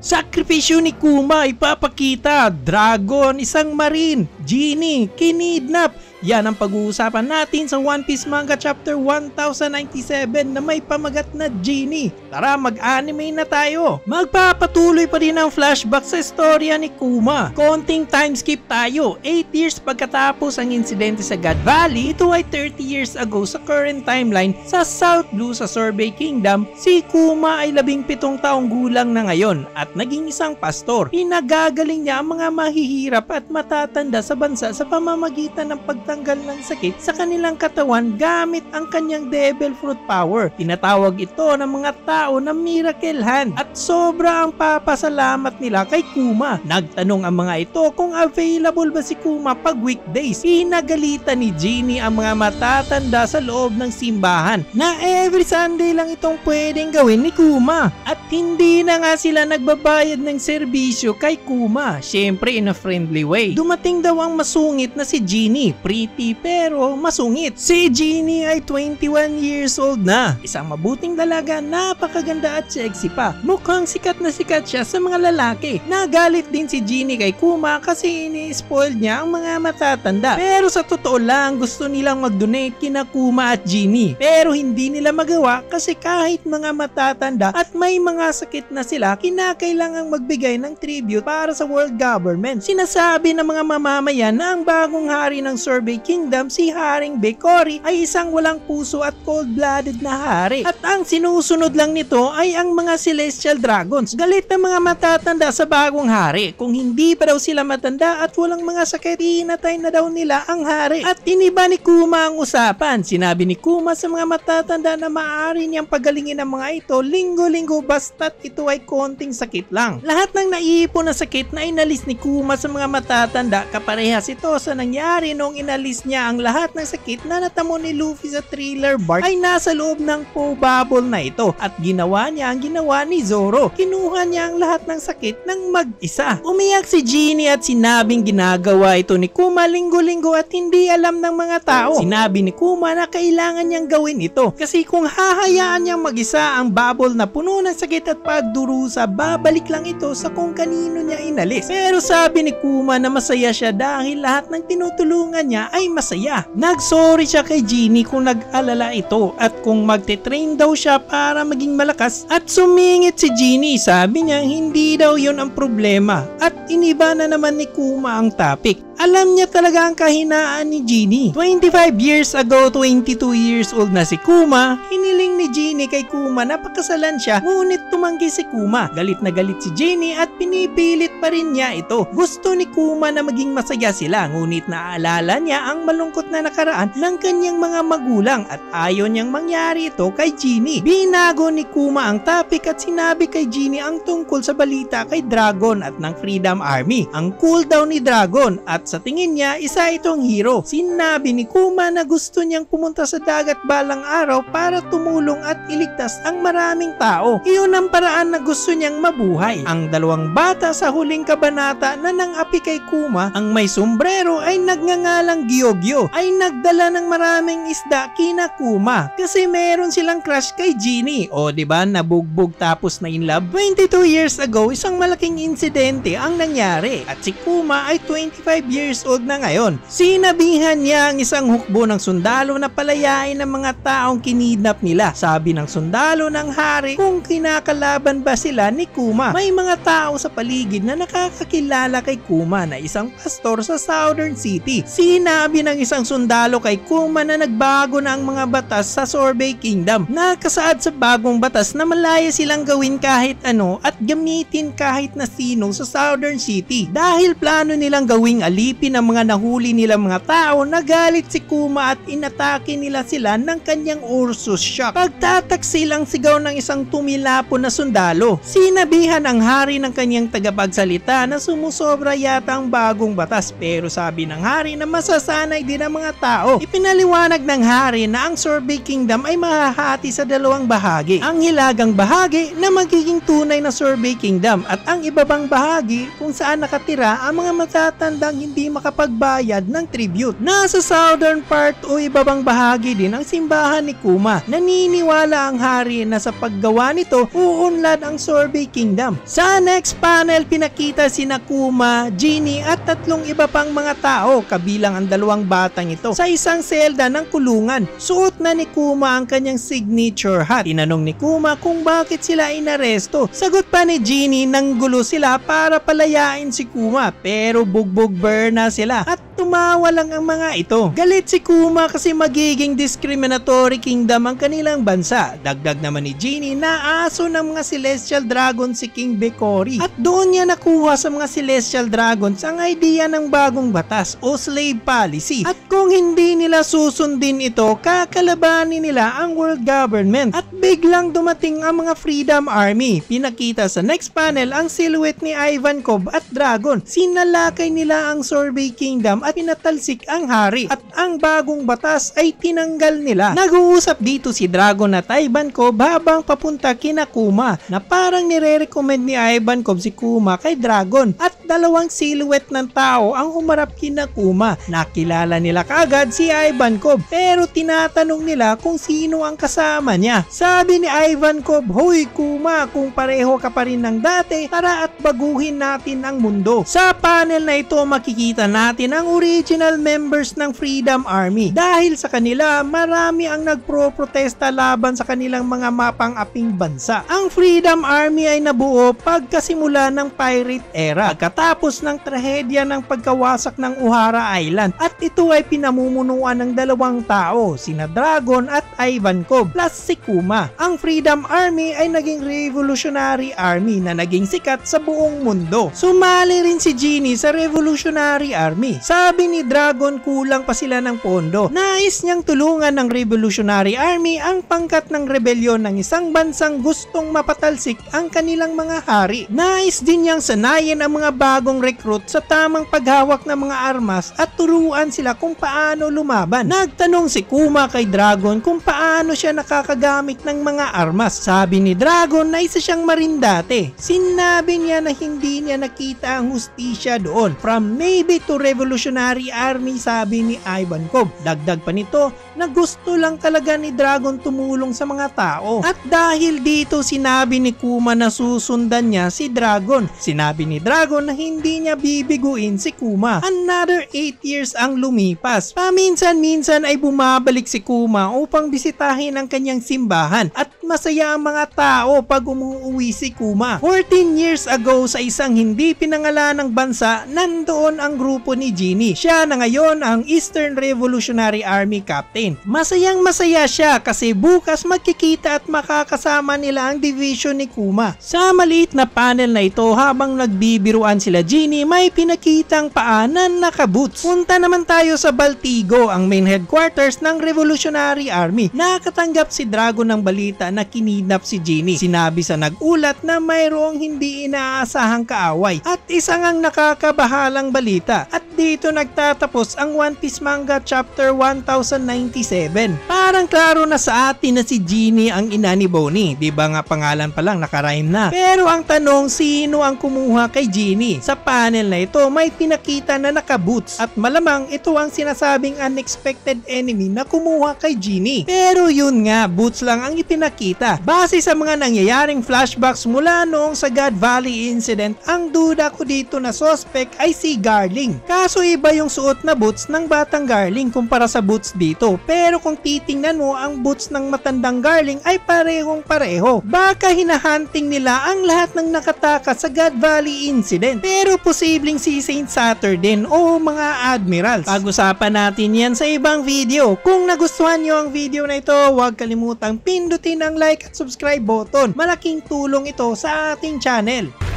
Sakripisyo ni Kuma ipapakita, Dragon, isang marine, Genie, kinidnap. Yan ang pag-uusapan natin sa One Piece Manga Chapter 1097 na may pamagat na Genie. Tara, mag-anime na tayo. Magpapatuloy pa rin ang flashback sa istorya ni Kuma. Konting time skip tayo. 8 years pagkatapos ang insidente sa God Valley, ito ay 30 years ago sa current timeline sa South Blue sa Sorbet Kingdom. Si Kuma ay 17 taong gulang na ngayon at naging isang pastor. Pinagagaling niya ang mga mahihirap at matatanda sa bansa sa pamamagitan ng pagtanggal ng sakit sa kanilang katawan gamit ang kanyang devil fruit power. Tinatawag ito ng mga tao na miracle hand at sobra ang papasalamat nila kay Kuma. Nagtanong ang mga ito kung available ba si Kuma pag weekdays. Pinagalitan ni Genie ang mga matatanda sa loob ng simbahan na every Sunday lang itong pwedeng gawin ni Kuma at hindi na nga sila nagbabayad ng serbisyo kay Kuma, syempre in a friendly way. Dumating daw ang masungit na si Genie, pretty pero masungit. Si Genie ay 21 years old na, isang mabuting dalaga, napakaganda at sexy pa. Mukhang sikat na sikat siya sa mga lalaki. Nagalit din si Genie kay Kuma kasi ini-spoil niya ang mga matatanda. Pero sa totoo lang, gusto nilang mag-donate kina Kuma at Genie. Pero hindi nila magawa kasi kahit mga matatanda at may mga sakit na sila, kinakailangang magbigay ng tribute para sa world government. Sinasabi ng mga mamamayan na ang bagong hari ng Sorbet Kingdom, si Haring Bekori, ay isang walang puso at cold-blooded na hari. At ang sinusunod lang nito ay ang mga Celestial Dragons. Galit na mga matatanda sa bagong hari. Kung hindi pa daw sila matanda at walang mga sakit, inatay na daw nila ang hari. At iniba ni Kuma ang usapan. Sinabi ni Kuma sa mga matatanda na maaari niyang pagalingin ang mga ito linggo-linggo basta't ito ay konting sakit lang. Lahat ng naiipon na sakit na inalis ni Kuma sa mga matatanda, kaparehas ito sa nangyari noong inalis niya ang lahat ng sakit na natamo ni Luffy sa Thriller Bark ay nasa loob ng Po Bubble na ito at ginawa niya ang ginawa ni Zoro. Kinuha niya ang lahat ng sakit ng mag-isa. Umiyak si Genie at sinabing ginagawa ito ni Kuma linggo-linggo at hindi alam ng mga tao. Sinabi ni Kuma na kailangan niyang gawin ito kasi kung hahayaan niyang mag-isa ang bubble na puno ng sakit at pagdurusa, babalik lang ito sa kung kanino niya inalis. Pero sabi ni Kuma na masaya siya dahil lahat ng tinutulungan niya ay masaya. Nagsorry siya kay Genie kung nag-alala ito at kung magte-train daw siya para maging malakas at sumingit si Genie. Sabi niya hindi daw yun ang problema at iniba na naman ni Kuma ang topic. Alam niya talaga ang kahinaan ni Genie. 25 years ago, 22 years old na si Kuma, hiniling ni Genie kay Kuma na pakasalan siya, ngunit tumanggi si Kuma. Galit na galit si Genie at pinipilit pa rin niya ito. Gusto ni Kuma na maging masaya sila, ngunit naaalala niya ang malungkot na nakaraan ng kanyang mga magulang at ayaw niyang mangyari ito kay Genie. Binago ni Kuma ang topic at sinabi kay Genie ang tungkol sa balita kay Dragon at ng Freedom Army. Ang cool daw ni Dragon at sa tingin niya, isa itong hero. Sinabi ni Kuma na gusto niyang pumunta sa dagat balang araw para tumulong at iligtas ang maraming tao. Iyon ang paraan na gusto niyang mabuhay. Ang dalawang bata sa huling kabanata na nang-api kay Kuma, ang may sombrero ay nagngangalang Gyogyo, ay nagdala ng maraming isda kina Kuma kasi meron silang crush kay Genie. O diba, nabugbog tapos na in love? 22 years ago, isang malaking insidente ang nangyari at si Kuma ay 25 years old na ngayon. Sinabihan niya ang isang hukbo ng sundalo na palayain ng mga taong kinidnap nila. Sabi ng sundalo ng hari kung kinakalaban ba sila ni Kuma. May mga tao sa paligid na nakakakilala kay Kuma na isang pastor sa Southern City. Sinabi ng isang sundalo kay Kuma na nagbago na ang mga batas sa Sorbet Kingdom. Nakasaad sa bagong batas na malaya silang gawin kahit ano at gamitin kahit na sino sa Southern City. Dahil plano nilang gawing alipin ang mga nahuli nilang mga tao, nagalit si Kuma at inatake nila sila ng kanyang Ursus Shock. Pagtataksil ang sigaw ng isang tumilapon na sundalo. Sinabihan ang hari ng kanyang tagapagsalita na sumusobra yata ang bagong batas, pero sabi ng hari na masasanay din ang mga tao. Ipinaliwanag ng hari na ang Sorbet Kingdom ay mahahati sa dalawang bahagi. Ang hilagang bahagi na magiging tunay na Sorbet Kingdom at ang ibabang bahagi kung saan nakatira ang mga matatandang hindi makapagbayad ng tribute. Nasa southern ibang part o ibabang bahagi din ng simbahan ni Kuma. Naniniwala ang hari na sa paggawa nito uunlad ang Sorbet Kingdom. Sa next panel, pinakita sina Kuma, Genie at tatlong iba pang mga tao kabilang ang dalawang batang ito sa isang selda ng kulungan. Suot na ni Kuma ang kanyang signature hat. Tinanong ni Kuma kung bakit sila inaresto. Sagot pa ni Genie nang gulo sila para palayain si Kuma pero bugbog burn na sila at tumawa lang ang mga ito. Galit si Kuma kasi magiging discriminatory kingdom ang kanilang bansa. Dagdag naman ni Genie na aso ng mga Celestial Dragon si King Bekori at doon niya nakuha sa mga Celestial Dragons ang idea ng bagong batas o slave policy at kung hindi nila susundin ito, kakalabanin nila ang world government at biglang dumating ang mga Freedom Army. Pinakita sa next panel ang silhouette ni Ivankov at Dragon. Sinalakay nila ang Sorbet Kingdom at pinatalsik ang hari at ang bagong batas ay tinanggal nila. Nag-uusap dito si Dragon at Ivankov habang papunta kina Kuma na parang nire-recommend ni Ivankov si Kuma kay Dragon at dalawang silhouette ng tao ang humarap kina Kuma. Nakilala nila kaagad si Ivankov pero tinatanong nila kung sino ang kasama niya. Sabi ni Ivankov, "Hoy Kuma, kung pareho ka pa rin ng dati, tara at baguhin natin ang mundo." Sa panel na ito makikita natin ang original members ng Freedom Army. Dahil sa kanila, marami ang nagpro-protesta laban sa kanilang mga mapang-aping bansa. Ang Freedom Army ay nabuo pagkasimula ng pirate era, pagkatapos ng trahedya ng pagkawasak ng Uhara Island at ito ay pinamumunuan ng dalawang tao, sina Dragon at Ivankov plus si Kuma. Ang Freedom Army ay naging revolutionary army na naging sikat sa buong mundo. Sumali rin si Genie sa Revolutionary Army. Sabi ni Dragon kulang pa sila ng pondo. Nais niyang tulungan ng Revolutionary Army ang pangkat ng rebelyon ng isang bansang gustong mapatalsik ang kanilang mga hari. Nais din niyang sanayin ang mga bagong recruit sa tamang paghawak ng mga armas at turuan sila kung paano lumaban. Nagtanong si Kuma kay Dragon kung paano siya nakakagamit ng mga armas. Sabi ni Dragon na isa siyang marindate. Sinabi niya na hindi niya nakita ang hustisya doon. From Navy to Revolutionary Army, sabi ni Ivankov. Dagdag pa nito na gusto lang talaga ni Dragon tumulong sa mga tao. At dahil dito sinabi ni Kuma na susundan niya si Dragon. Sinabi ni Dragon na hindi niya bibiguin si Kuma. Another 8 years ang lumipas. Paminsan-minsan ay bumabalik si Kuma upang bisitahin ang kanyang simbahan at masaya ang mga tao pag umuwi si Kuma. 14 years ago sa isang hindi pinangalanang bansa, nandoon ang grupo ni Genie. Siya na ngayon ang Eastern Revolutionary Army Captain. Masayang masaya siya kasi bukas magkikita at makakasama nila ang division ni Kuma. Sa maliit na panel na ito habang nagbibiruan sila Genie, may pinakitang paanan nakaboots. Punta naman tayo sa Baltigo, ang main headquarters ng Revolutionary Army. Nakatanggap si Dragon ng balita na kinidnap si Genie. Sinabi sa nag-ulat na mayroong hindi inaasahang kaaway at isang ang nakakabahalang balita. At dito nagtatapos ang One Piece Manga Chapter 1097. Parang klaro na sa atin na si Genie ang ina ni Bonnie. Diba nga pangalan pa lang nakarhyme na. Pero ang tanong, sino ang kumuha kay Genie? Sa panel na ito may pinakita na nakaboots at malamang ito ang sinasabing unexpected enemy na kumuha kay Genie. Pero yun nga, boots lang ang ipinakita. Base sa mga nangyayaring flashbacks mula noong sa God Valley incident, ang duda ko dito na suspect ay si Garling. Kaso iba yung suot na boots ng batang Garling kumpara sa boots dito. Pero kung titingnan mo, ang boots ng matandang Garling ay parehong pareho. Baka hinahunting nila ang lahat ng nakatakas sa God Valley incident. Pero posibleng si Saint Saturday o mga admirals. Pag-usapan natin yan sa ibang video. Kung nagustuhan nyo ang video na ito, huwag kalimutang pindutin ang like at subscribe button. Malaking tulong ito sa ating channel.